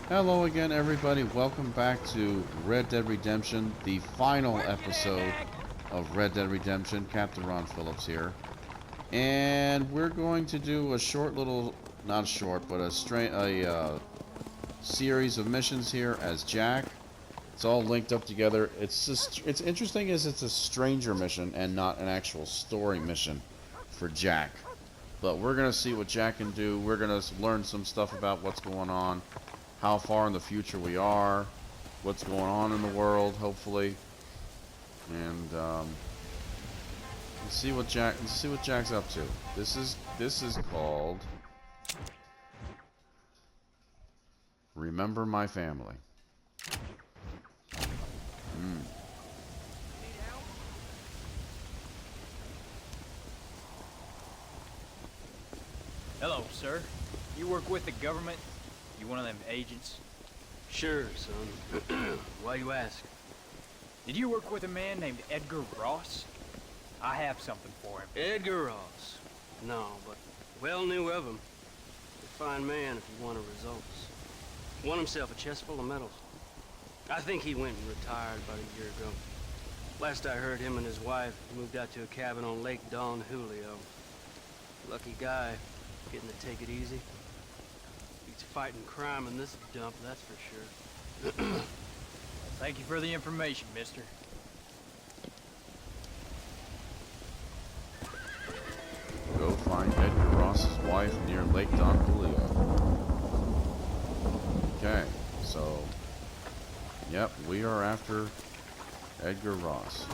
Hello again, everybody. Welcome back to Red Dead Redemption, the final episode of Red Dead Redemption. Captain Ron Phillips here. And we're going to do a short little, not short, but a series of missions here as Jack. It's all linked up together. It's interesting as it's a stranger mission and not an actual story mission for Jack. But we're going to see what Jack can do. We're going to learn some stuff about what's going on, how far in the future we are, what's going on in the world, hopefully, and let's see what Jack's up to. This is called Remember My Family. Hello, sir. You work with the government? You one of them agents? Sure, son. Why you ask? Did you work with a man named Edgar Ross? I have something for him. Edgar Ross. No, but well knew of him. A fine man if he wanted results. Won himself a chest full of medals. I think he went and retired about a year ago. Last I heard, him and his wife moved out to a cabin on Lake Don Julio. Lucky guy, getting to take it easy. He's fighting crime in this dump, that's for sure. Thank you for the information, mister. Go find Edgar Ross's wife near Lake Don Julio. Okay, so, yep, we are after Edgar Ross.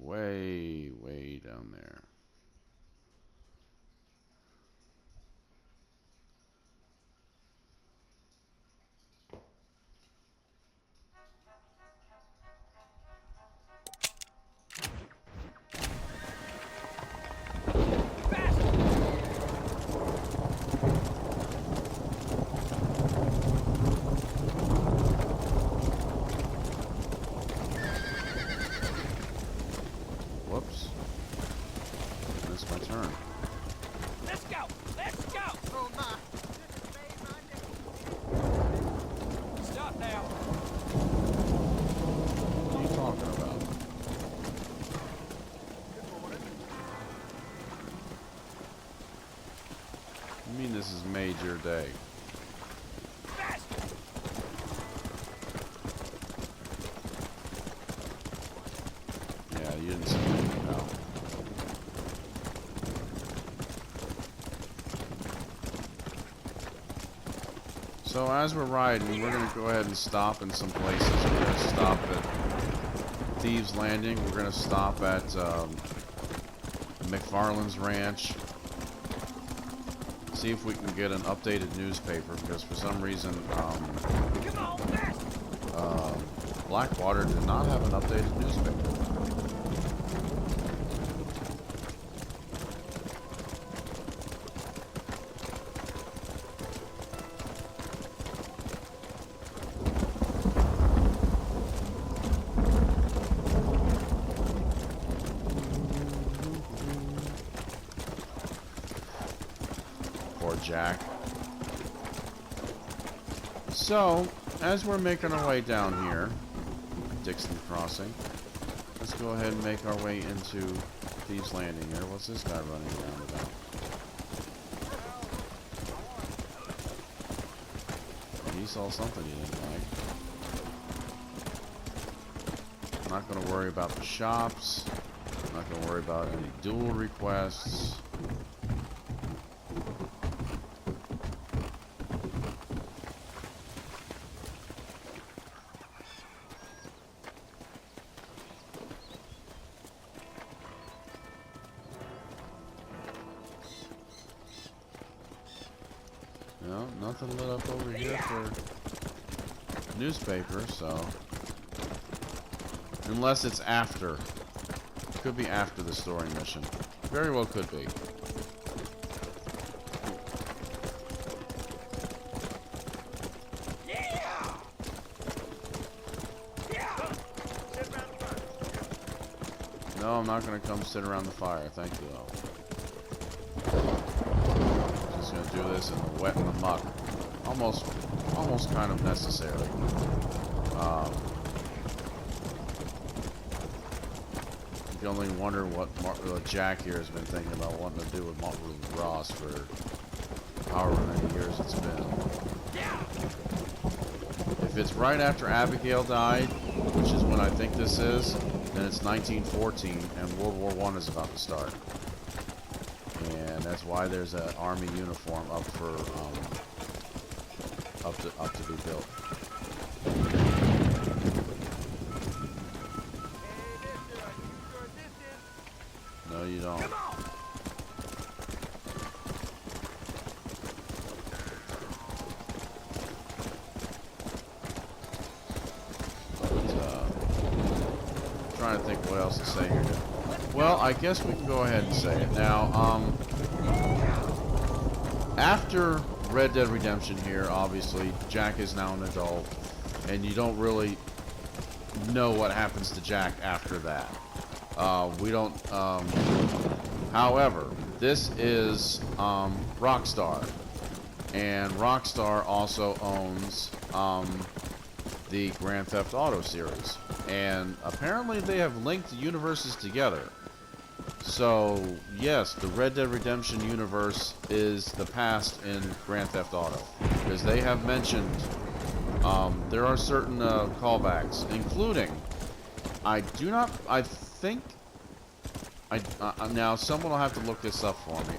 Way down there. Whoops. Missed my turn. Let's go! Let's go! Oh, my. Stop now. What are you talking about? You mean this has made your day? Yeah, you didn't say anything about. So as we're riding, we're going to go ahead and stop in some places. We're going to stop at Thieves Landing. We're going to stop at McFarland's Ranch. See if we can get an updated newspaper, because for some reason Blackwater did not have an updated newspaper. Poor Jack. So, as we're making our way down here, Dixon Crossing, let's go ahead and make our way into Thieves Landing here. What's this guy running around about? He saw something he didn't like. I'm not going to worry about the shops. I'm not going to worry about any duel requests. No, nothing lit up over here for newspaper, so unless it's after. Could be after the story mission. Very well could be. No, I'm not gonna come sit around the fire. Thank you, though. Just gonna do this in the wet and the muck. Almost kind of necessary. You can only wonder what Jack here has been thinking about wanting to do with Ross for however many years it's been. If it's right after Abigail died, which is when I think this is, then it's 1914 and World War I is about to start. And that's why there's an army uniform up for up to be built. No, you don't. Trying to think what else to say here. Well, I guess we can go ahead and say it now. After Red Dead Redemption here, obviously Jack is now an adult, and you don't really know what happens to Jack after that. We don't. However, this is Rockstar, and Rockstar also owns the Grand Theft Auto series. And apparently they have linked universes together. So, yes, the Red Dead Redemption universe is the past in Grand Theft Auto. Because they have mentioned there are certain callbacks, including, now someone will have to look this up for me.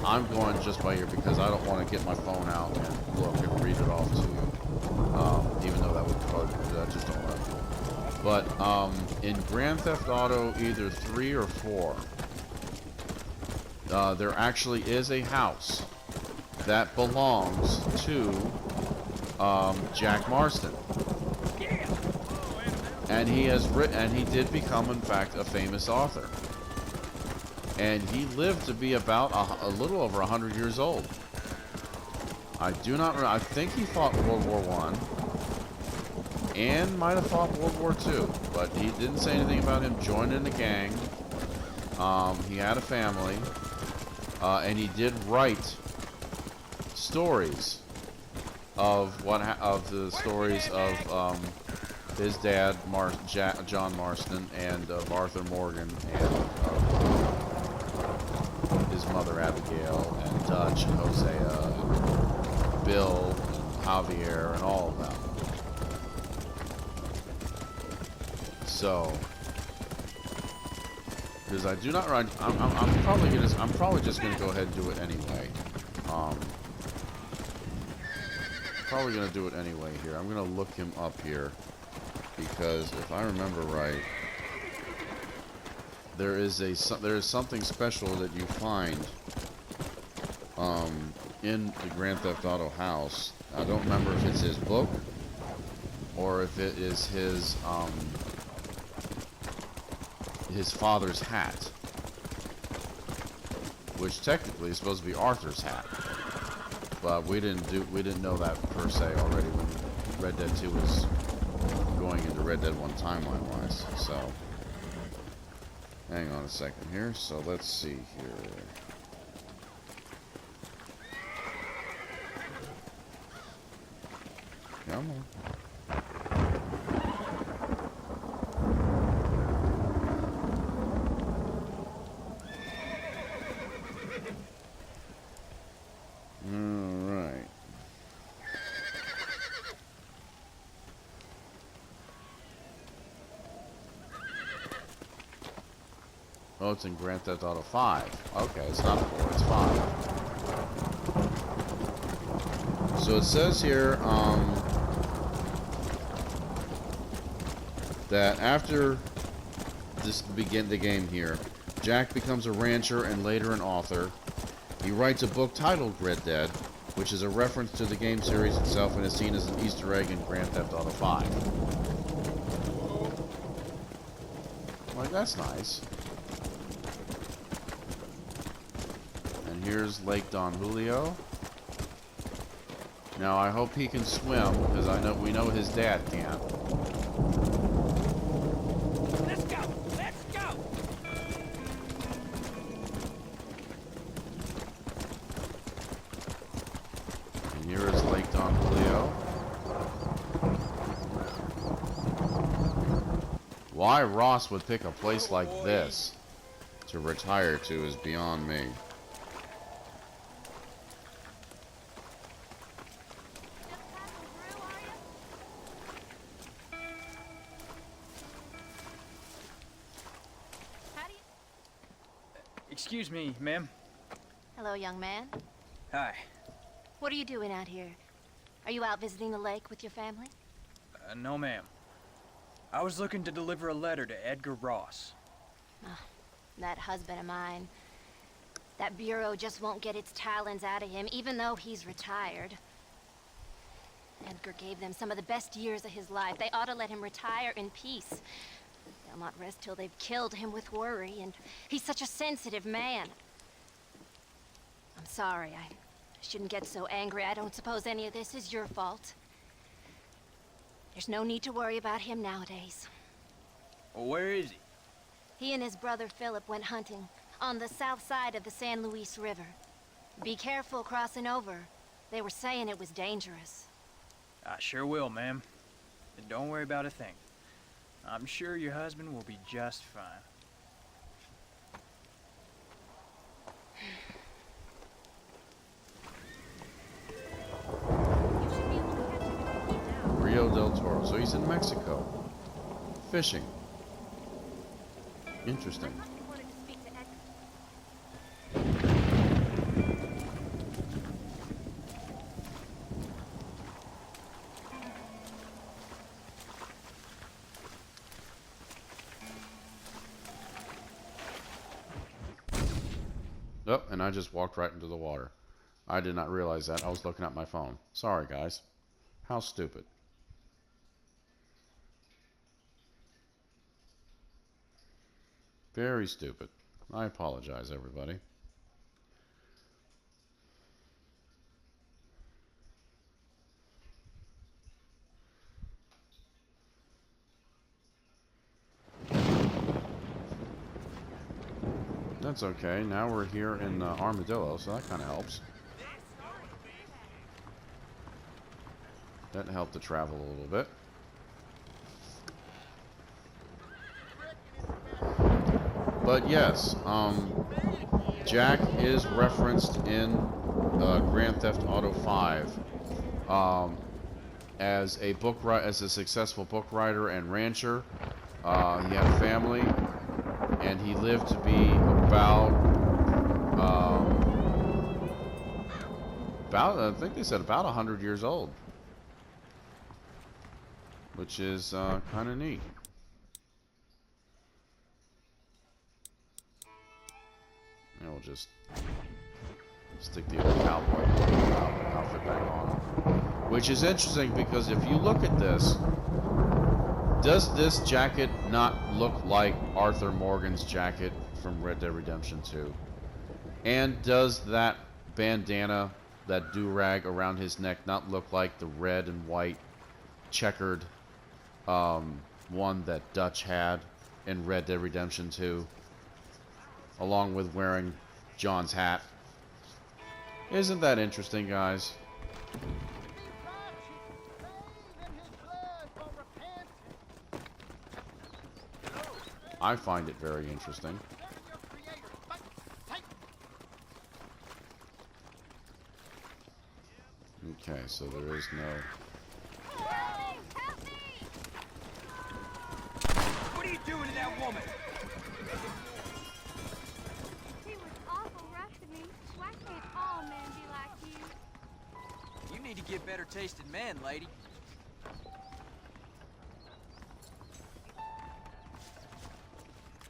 I'm going just by ear because I don't want to get my phone out and look and read it off to you. Even though that would probably, I just don't want to. But in Grand Theft Auto either 3 or 4, there actually is a house that belongs to Jack Marston. And he has written, and he did become, in fact, a famous author. And he lived to be about a little over 100 years old. I do not remember. I think he fought World War I. And might have fought World War II. But he didn't say anything about him joining the gang. He had a family. And he did write stories of the stories of his dad, John Marston, and of Arthur Morgan, and his mother Abigail, and Dutch, and Hosea, and Bill, and Javier, and all of them. So, because I do not, I'm probably just gonna go ahead and do it anyway. Probably gonna do it anyway here. I'm gonna look him up here because if I remember right, there is something special that you find in the Grand Theft Auto house. I don't remember if it's his book or if it is his father's hat, which technically is supposed to be Arthur's hat. But we didn't know that per se already when Red Dead 2 was going into Red Dead 1 timeline-wise. So, hang on a second here. So let's see here. Come on. Oh, it's in Grand Theft Auto 5. Okay, it's not 4, it's 5. So it says here, that after the game here, Jack becomes a rancher and later an author. He writes a book titled Red Dead, which is a reference to the game series itself and is seen as an Easter egg in Grand Theft Auto 5. Like, that's nice. Here's Lake Don Julio. Now I hope he can swim because we know his dad can't. This guy. Why Ross would pick a place like this to retire to is beyond me. Excuse me, ma'am. Hello, young man. Hi. What are you doing out here? Are you out visiting the lake with your family? No, ma'am. I was looking to deliver a letter to Edgar Ross. That husband of mine. That bureau just won't get its talons out of him, even though he's retired. Edgar gave them some of the best years of his life. They ought to let him retire in peace. They'll not rest till they've killed him with worry, and he's such a sensitive man. I'm sorry, I shouldn't get so angry. I don't suppose any of this is your fault. There's no need to worry about him nowadays. Well, where is he? He and his brother Philip went hunting on the south side of the San Luis River. Be careful crossing over. They were saying it was dangerous. I sure will, ma'am. And don't worry about a thing. I'm sure your husband will be just fine. Rio del Toro. So he's in Mexico. Fishing. Interesting. Oh, and I just walked right into the water. I did not realize that. I was looking at my phone. Sorry, guys. How stupid. Very stupid. I apologize, everybody. That's okay. Now we're here in Armadillo, so that kind of helps. That helped to travel a little bit. But yes, Jack is referenced in Grand Theft Auto 5 as a successful book writer and rancher. He had a family, and he lived to be about I think they said about 100 years old, which is kind of neat. And we'll just stick the old cowboy outfit back on, which is interesting because if you look at this, does this jacket not look like Arthur Morgan's jacket from Red Dead Redemption 2? And does that bandana, that do-rag around his neck, not look like the red and white checkered one that Dutch had in Red Dead Redemption 2? Along with wearing John's hat. Isn't that interesting, guys? I find it very interesting. Okay, so there is no... What are you doing to that woman? He was awful rough to me. Why can't all men be like you? You need to get better tasting men, lady.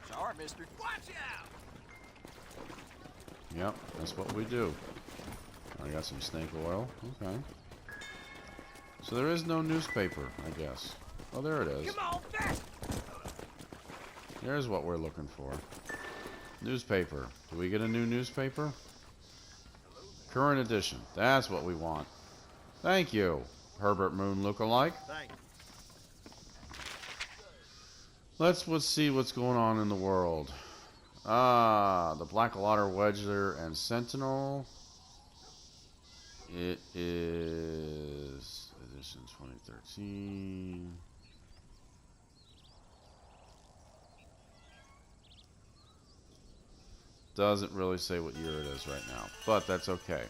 Sorry, mister. Watch out! Yep, that's what we do. I got some snake oil. Okay. So there is no newspaper, I guess. Oh, there it is. Come on, fast! There's what we're looking for. Newspaper. Do we get a new newspaper? Current edition. That's what we want. Thank you, Herbert Moon lookalike. Thanks. Let's see what's going on in the world. The Blackwater Wedger and Sentinel. It is edition 2013. Doesn't really say what year it is right now, but that's okay.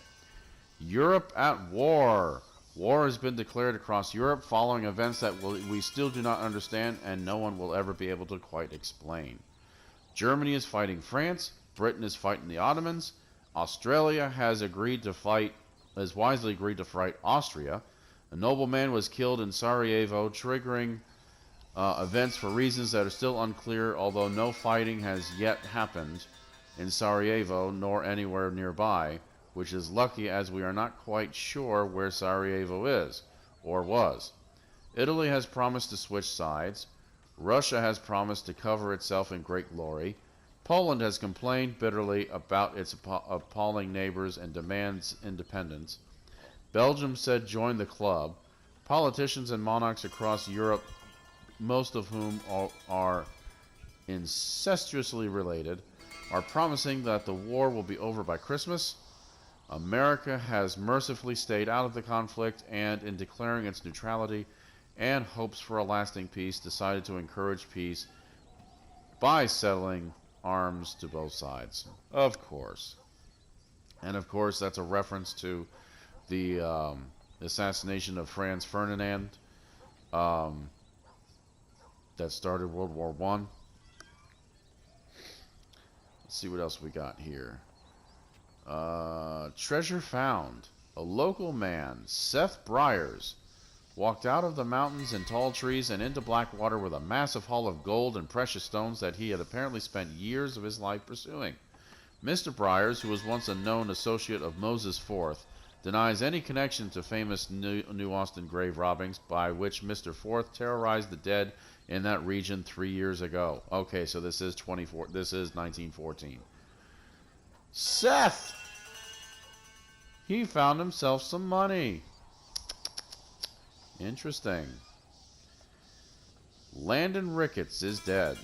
Europe at war. War has been declared across Europe following events that we still do not understand and no one will ever be able to quite explain. Germany is fighting France. Britain is fighting the Ottomans. Australia has wisely agreed to fight Austria. A nobleman was killed in Sarajevo, triggering events for reasons that are still unclear, although no fighting has yet happened in Sarajevo nor anywhere nearby, which is lucky as we are not quite sure where Sarajevo is, or was. Italy has promised to switch sides. Russia has promised to cover itself in great glory. Poland has complained bitterly about its appalling neighbors and demands independence. Belgium said join the club. Politicians and monarchs across Europe, most of whom are incestuously related, are promising that the war will be over by Christmas. America has mercifully stayed out of the conflict and, in declaring its neutrality and hopes for a lasting peace, decided to encourage peace by settling arms to both sides. Of course. And of course, that's a reference to the assassination of Franz Ferdinand that started World War I. Let's see what else we got here. Treasure found. A local man, Seth Briers, walked out of the mountains and tall trees and into Blackwater with a massive haul of gold and precious stones that he had apparently spent years of his life pursuing. Mr. Briers, who was once a known associate of Moses Forth, denies any connection to famous New Austin grave robbings by which Mr. Forth terrorized the dead in that region 3 years ago. Okay, so this is 1914. Seth! He found himself some money. Interesting. Landon Ricketts is dead.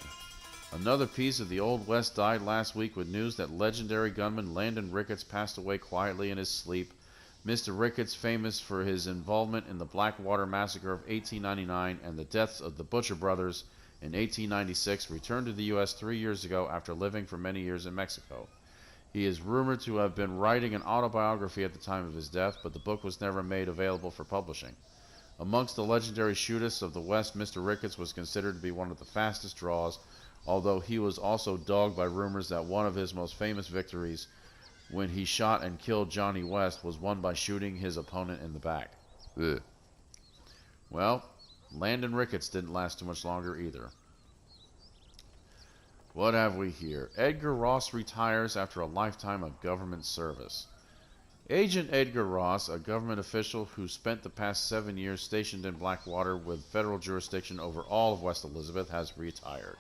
Another piece of the Old West died last week with news that legendary gunman Landon Ricketts passed away quietly in his sleep. Mr. Ricketts, famous for his involvement in the Blackwater Massacre of 1899 and the deaths of the Butcher Brothers in 1896, returned to the U.S. 3 years ago after living for many years in Mexico. He is rumored to have been writing an autobiography at the time of his death, but the book was never made available for publishing. Amongst the legendary shootists of the West, Mr. Ricketts was considered to be one of the fastest draws, although he was also dogged by rumors that one of his most famous victories, when he shot and killed Johnny West, was won by shooting his opponent in the back. Ugh. Well, Landon Ricketts didn't last too much longer either. What have we here? Edgar Ross retires after a lifetime of government service. Agent Edgar Ross, a government official who spent the past 7 years stationed in Blackwater with federal jurisdiction over all of West Elizabeth, has retired.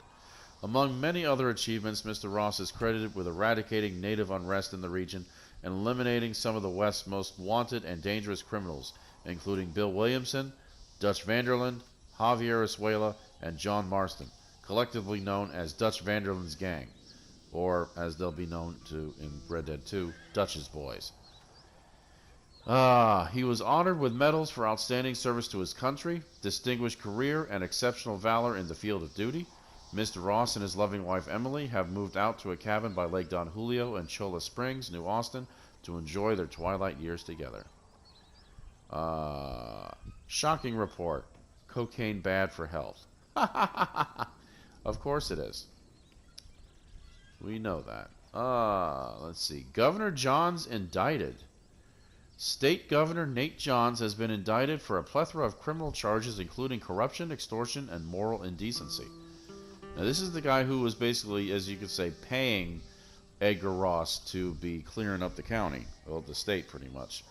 Among many other achievements, Mr. Ross is credited with eradicating native unrest in the region and eliminating some of the West's most wanted and dangerous criminals, including Bill Williamson, Dutch Vanderland, Javier Escuela, and John Marston, collectively known as Dutch Vanderland's Gang, or as they'll be known to in Red Dead 2, Dutch's Boys. He was honored with medals for outstanding service to his country, distinguished career, and exceptional valor in the field of duty. Mr. Ross and his loving wife Emily have moved out to a cabin by Lake Don Julio in Cholla Springs, New Austin, to enjoy their twilight years together. Shocking report. Cocaine bad for health. Of course it is. We know that. Let's see. Governor Johns indicted. State Governor Nate Johns has been indicted for a plethora of criminal charges, including corruption, extortion, and moral indecency. Now, this is the guy who was basically, as you could say, paying Edgar Ross to be clearing up the county, well, the state pretty much.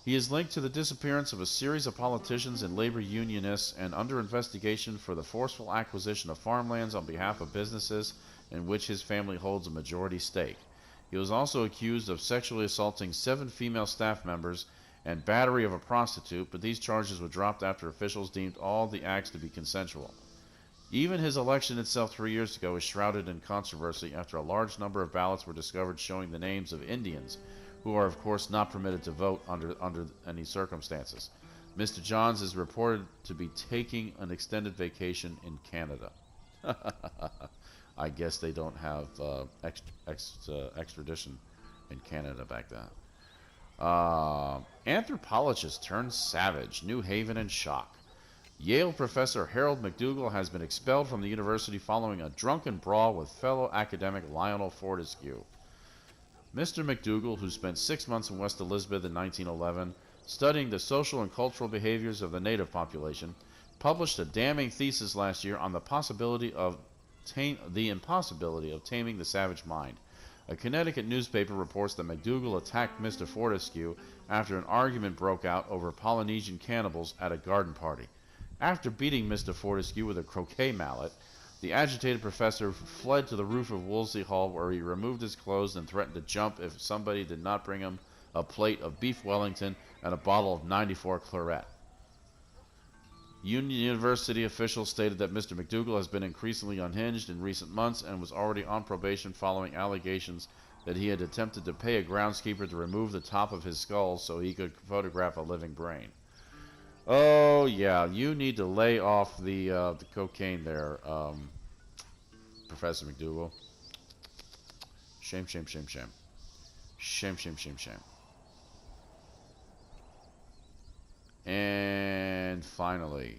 He is linked to the disappearance of a series of politicians and labor unionists and under investigation for the forceful acquisition of farmlands on behalf of businesses in which his family holds a majority stake. He was also accused of sexually assaulting 7 female staff members and battery of a prostitute, but these charges were dropped after officials deemed all the acts to be consensual. Even his election itself 3 years ago was shrouded in controversy after a large number of ballots were discovered showing the names of Indians, who are of course not permitted to vote under any circumstances. Mr. Johns is reported to be taking an extended vacation in Canada. I guess they don't have extradition in Canada back then. Anthropologist turned savage. New Haven in shock. Yale professor Harold McDougall has been expelled from the university following a drunken brawl with fellow academic Lionel Fortescue. Mr. McDougall, who spent 6 months in West Elizabeth in 1911, studying the social and cultural behaviors of the native population, published a damning thesis last year on the impossibility of taming the savage mind. A Connecticut newspaper reports that McDougall attacked Mr. Fortescue after an argument broke out over Polynesian cannibals at a garden party. After beating Mr. Fortescue with a croquet mallet, the agitated professor fled to the roof of Wolsey Hall, where he removed his clothes and threatened to jump if somebody did not bring him a plate of beef Wellington and a bottle of 94 Claret. Union University officials stated that Mr. McDougall has been increasingly unhinged in recent months and was already on probation following allegations that he had attempted to pay a groundskeeper to remove the top of his skull so he could photograph a living brain. Oh, yeah, you need to lay off the cocaine there, Professor McDougall. Shame, shame, shame, shame. Shame, shame, shame, shame. And finally,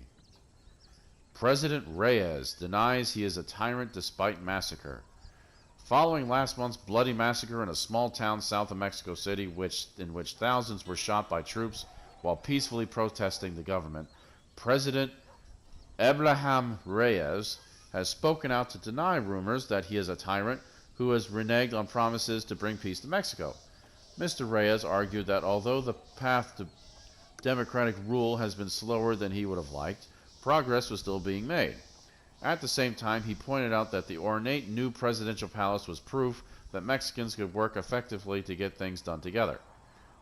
President Reyes denies he is a tyrant despite massacre. Following last month's bloody massacre in a small town south of Mexico City, in which thousands were shot by troops while peacefully protesting the government, President Abraham Reyes has spoken out to deny rumors that he is a tyrant who has reneged on promises to bring peace to Mexico. Mr. Reyes argued that although the path to democratic rule has been slower than he would have liked, progress was still being made. At the same time, he pointed out that the ornate new presidential palace was proof that Mexicans could work effectively to get things done together.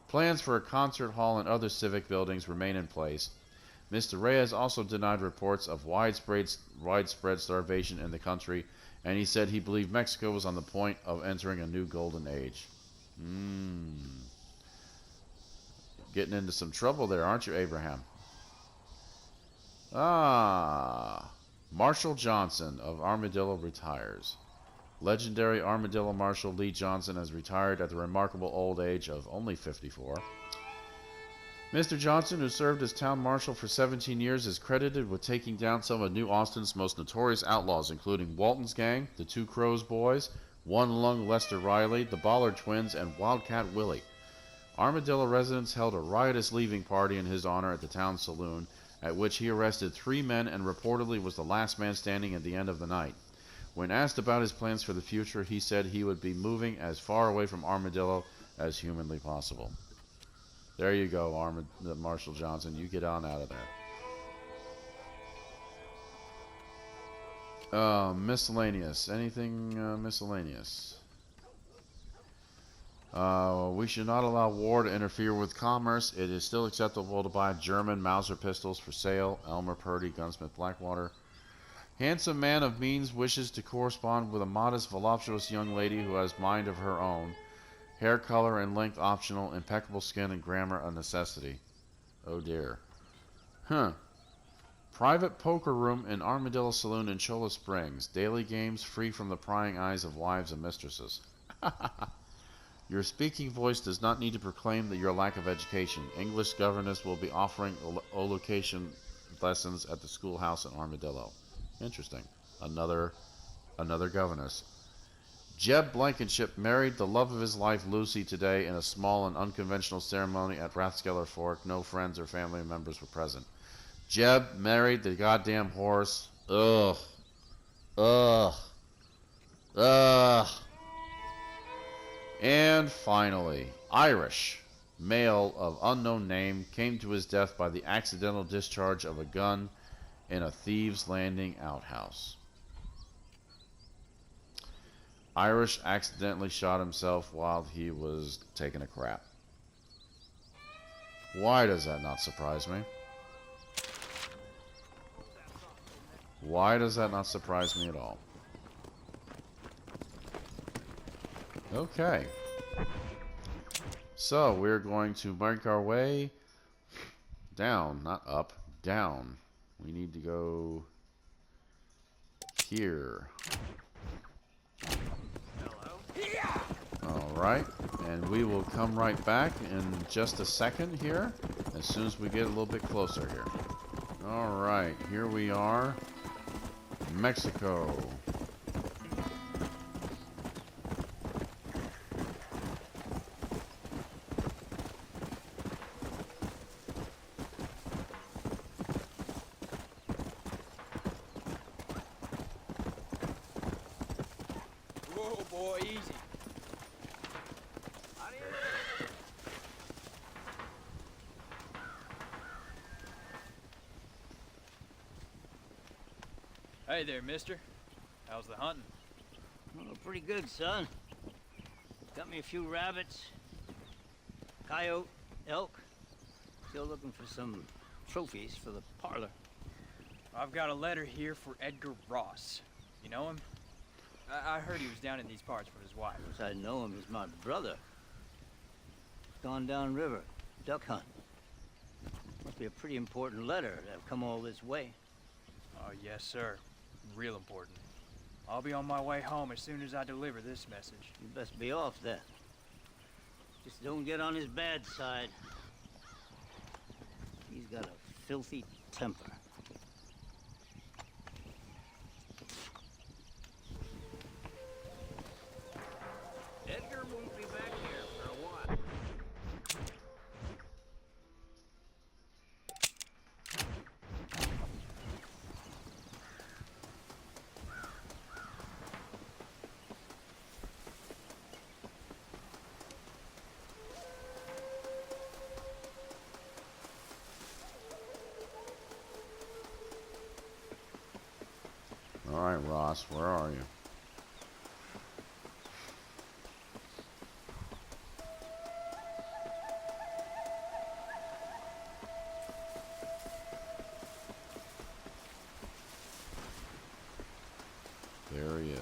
Plans for a concert hall and other civic buildings remain in place. Mr. Reyes also denied reports of widespread starvation in the country, and he said he believed Mexico was on the point of entering a new golden age. Getting into some trouble there, aren't you, Abraham? Marshall Johnson of Armadillo retires. Legendary Armadillo Marshal Lee Johnson has retired at the remarkable old age of only 54. Mr. Johnson, who served as town marshal for 17 years, is credited with taking down some of New Austin's most notorious outlaws, including Walton's Gang, the Two Crows Boys, One Lung Lester Riley, the Bollard Twins, and Wildcat Willie. Armadillo residents held a riotous leaving party in his honor at the town saloon, at which he arrested 3 men and reportedly was the last man standing at the end of the night. When asked about his plans for the future, he said he would be moving as far away from Armadillo as humanly possible. There you go, Marshall Johnson. You get on out of there. Miscellaneous. Anything miscellaneous? We should not allow war to interfere with commerce. It is still acceptable to buy German Mauser pistols for sale. Elmer Purdy, Gunsmith Blackwater. Handsome man of means wishes to correspond with a modest, voluptuous young lady who has mind of her own. Hair color and length optional. Impeccable skin and grammar a necessity. Oh dear. Private poker room in Armadillo Saloon in Cholla Springs. Daily games free from the prying eyes of wives and mistresses. Your speaking voice does not need to proclaim that your lack of education. English governess will be offering location lessons at the schoolhouse in Armadillo. Interesting. Another governess. Jeb Blankenship married the love of his life, Lucy, today in a small and unconventional ceremony at Rathskeller Fork. No friends or family members were present. Jeb married the goddamn horse. Ugh. And finally, Irish, male of unknown name, came to his death by the accidental discharge of a gun in a Thieves' Landing outhouse. Irish accidentally shot himself while he was taking a crap. Why does that not surprise me? Why does that not surprise me at all? Okay. So, we're going to make our way down, not up, down. We need to go here. Alright, and we will come right back in just a second here, as soon as we get a little bit closer here. Alright, here we are. Mexico. Whoa, boy, easy. Hey there, mister. How's the hunting? Oh, pretty good, son. Got me a few rabbits, coyote, elk. Still looking for some trophies for the parlor. I've got a letter here for Edgar Ross. You know him? I heard he was down in these parts with his wife. Of course, I know him as my brother. Gone down river, duck hunt. Must be a pretty important letter to have come all this way. Oh, yes, sir. Real important. I'll be on my way home as soon as I deliver this message. You best be off then. Just don't get on his bad side. He's got a filthy temper. Edgar won't be back here for a while. Alright, Ross, where are you? There he is.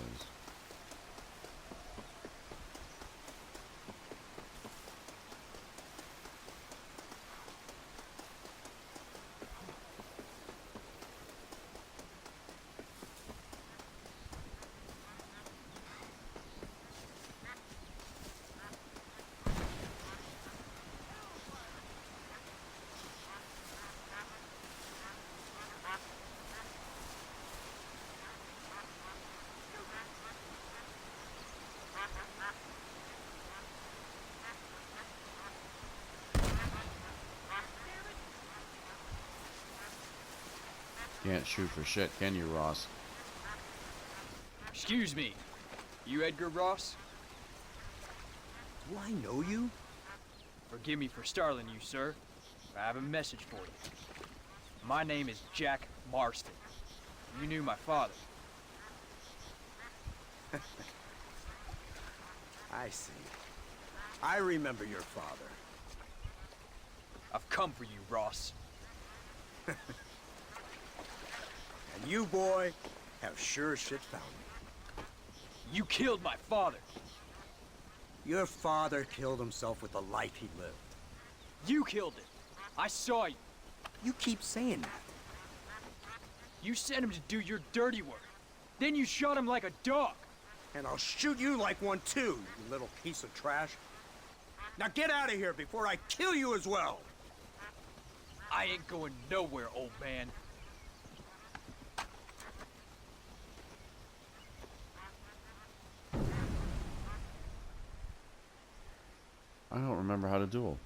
Can't shoot for shit, can you, Ross? Excuse me. You Edgar Ross? Do I know you? Forgive me for startling you, sir. I have a message for you. My name is Jack Marston. You knew my father. I see. I remember your father. I've come for you, Ross. And you, boy, have sure as shit found me. You killed my father. Your father killed himself with the life he lived. You killed him. I saw you. You keep saying that. You sent him to do your dirty work. Then you shot him like a dog. And I'll shoot you like one too, you little piece of trash. Now get out of here before I kill you as well. I ain't going nowhere, old man. I don't remember how to duel.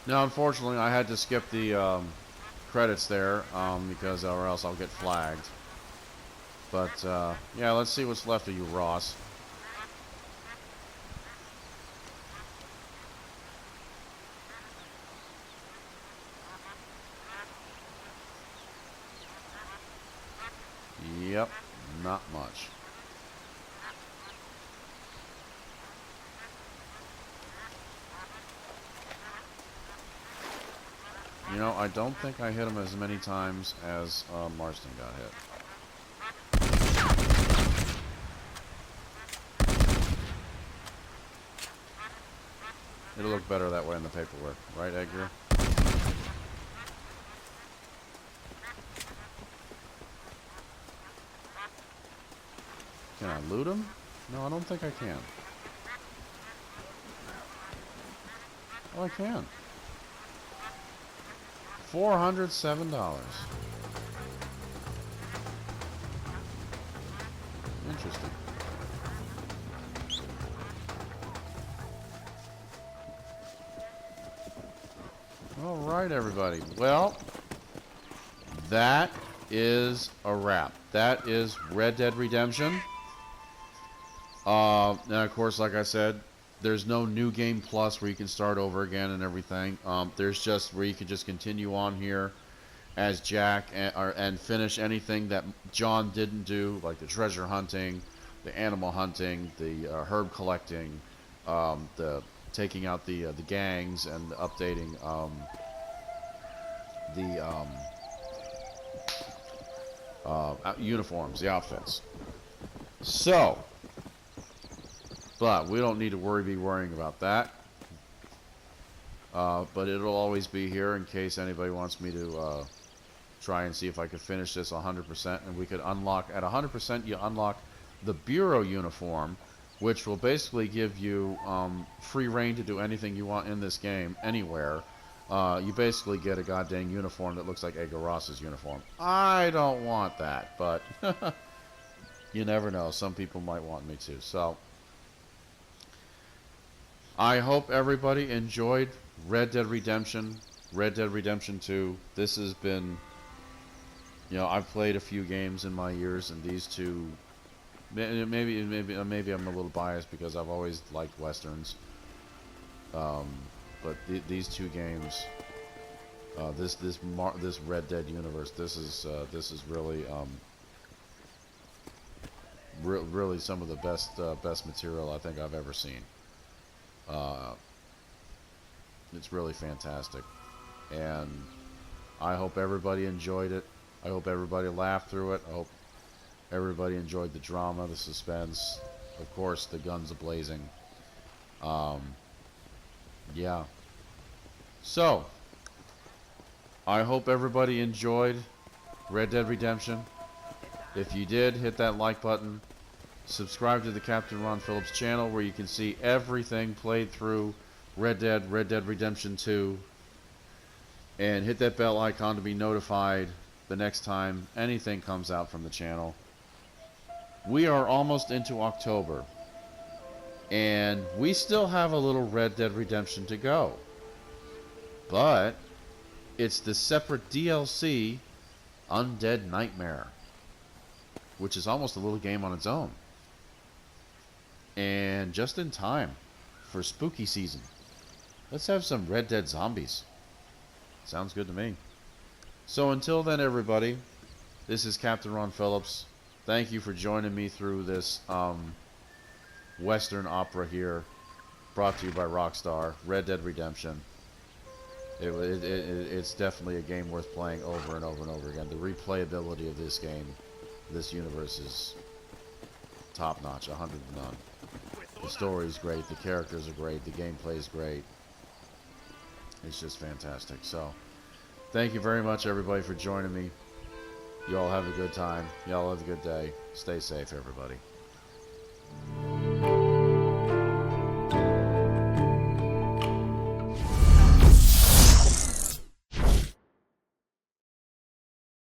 Now, unfortunately, I had to skip the credits there because or else I'll get flagged. But, yeah, let's see what's left of you, Ross. Yep, not much. You know, I don't think I hit him as many times as Marston got hit. It'll look better that way in the paperwork, right, Edgar? Can I loot him? No, I don't think I can. Oh, I can. $407. Interesting. All right, everybody. Well, that is a wrap. That is Red Dead Redemption. Now, of course, like I said, there's no new game plus where you can start over again and everything. There's just where you can just continue on here as Jack and finish anything that John didn't do, like the treasure hunting, the animal hunting, the herb collecting, the taking out the gangs and updating the uniforms, the outfits. So, but we don't need to be worrying about that. But it'll always be here in case anybody wants me to try and see if I could finish this 100%. And we could unlock, at 100%, you unlock the Bureau uniform, which will basically give you free reign to do anything you want in this game, anywhere. You basically get a goddamn uniform that looks like Edgar Ross's uniform. I don't want that, but you never know. Some people might want me to. So, I hope everybody enjoyed Red Dead Redemption, Red Dead Redemption 2. This has been, you know, I've played a few games in my years, and these two, maybe I'm a little biased because I've always liked westerns. But these two games, this Red Dead universe, this is really really some of the best material I think I've ever seen. It's really fantastic, and I hope everybody enjoyed it. I hope everybody laughed through it. I hope everybody enjoyed the drama, the suspense, of course, the guns a-blazing. Yeah. So, I hope everybody enjoyed Red Dead Redemption. If you did, hit that like button. Subscribe to the Captain Ron Phillips channel where you can see everything played through Red Dead Redemption 2. And hit that bell icon to be notified the next time anything comes out from the channel. We are almost into October, and we still have a little Red Dead Redemption to go. But it's the separate DLC Undead Nightmare, which is almost a little game on its own. And just in time for spooky season. Let's have some Red Dead zombies. Sounds good to me. So until then, everybody, this is Captain Ron Phillips. Thank you for joining me through this Western opera here, brought to you by Rockstar, Red Dead Redemption. It's definitely a game worth playing over and over and over again. The replayability of this game, this universe, is top-notch, 100 to none. The story is great, the characters are great, the gameplay is great. It's just fantastic. So, thank you very much, everybody, for joining me. You all have a good time. You all have a good day. Stay safe, everybody.